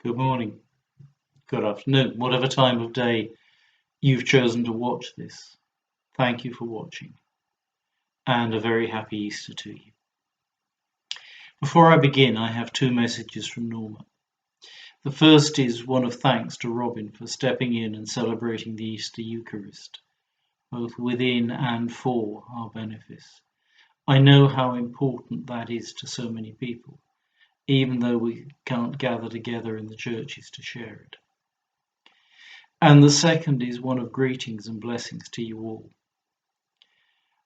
good morning, good afternoon, whatever time of day you've chosen to watch this. Thank you for watching, and a very happy Easter to you. Before I begin, I have two messages from Norma. The first is one of thanks to Robin for stepping in and celebrating the Easter Eucharist, both within and for our benefice. I know how important that is to so many people, even though we can't gather together in the churches to share it. And the second is one of greetings and blessings to you all.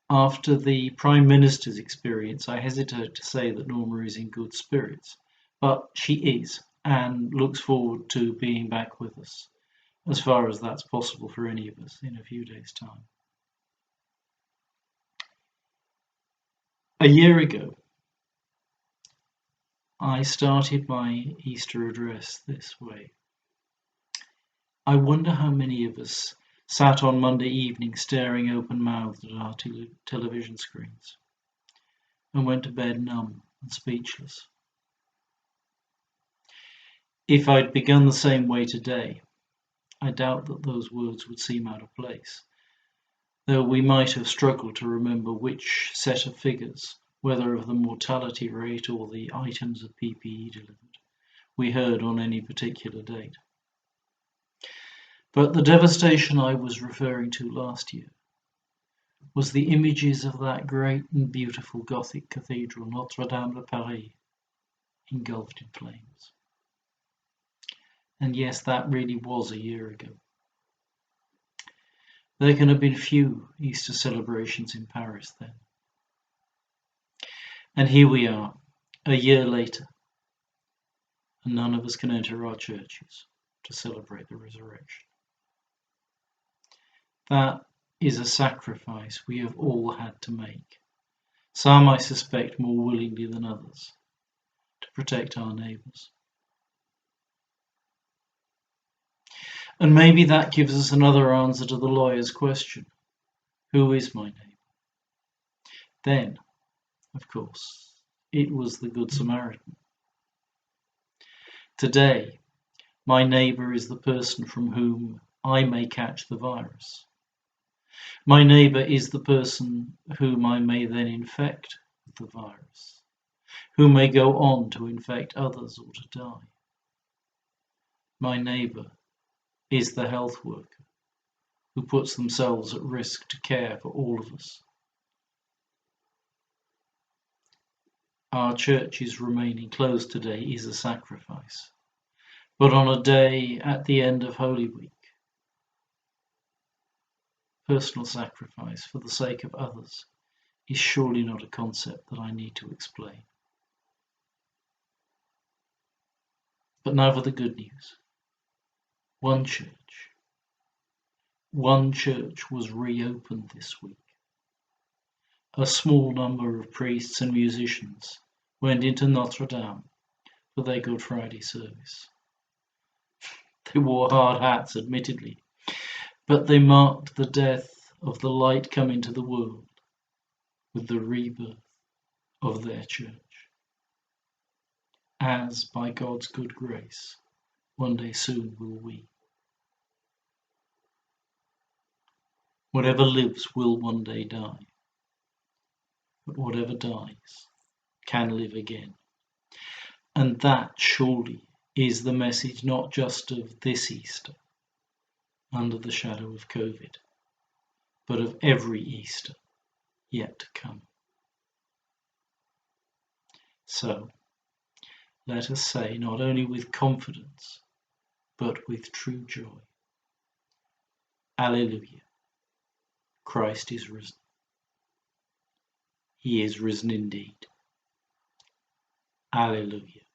After the Prime Minister's experience, I hesitate to say that Norma is in good spirits, but she is, and looks forward to being back with us, as far as that's possible for any of us, in a few days' time. A year ago, I started my Easter address this way. I wonder how many of us sat on Monday evening staring open-mouthed at our television screens and went to bed numb and speechless. If I'd begun the same way today, I doubt that those words would seem out of place, though we might have struggled to remember which set of figures, whether of the mortality rate or the items of PPE delivered, we heard on any particular date. But the devastation I was referring to last year was the images of that great and beautiful Gothic cathedral, Notre-Dame de Paris, engulfed in flames. And yes, that really was a year ago. There can have been few Easter celebrations in Paris then. And here we are, a year later, and none of us can enter our churches to celebrate the resurrection. That is a sacrifice we have all had to make, some I suspect more willingly than others, to protect our neighbours. And maybe that gives us another answer to the lawyer's question, who is my neighbour? Then, of course, it was the Good Samaritan. Today, my neighbour is the person from whom I may catch the virus. My neighbour is the person whom I may then infect with the virus, who may go on to infect others or to die. My neighbour is the health worker who puts themselves at risk to care for all of us. Our churches remaining closed today is a sacrifice, but on a day at the end of Holy Week, personal sacrifice for the sake of others is surely not a concept that I need to explain. But now for the good news. One church was reopened this week. A small number of priests and musicians went into Notre Dame for their Good Friday service. They wore hard hats, admittedly, but they marked the death of the light come into the world with the rebirth of their church, as by God's good grace, one day soon will we. Whatever lives will one day die, but whatever dies can live again. And that surely is the message not just of this Easter, under the shadow of COVID, but of every Easter yet to come. So, let us say, not only with confidence, but with true joy, Alleluia, Christ is risen. He is risen indeed. Alleluia.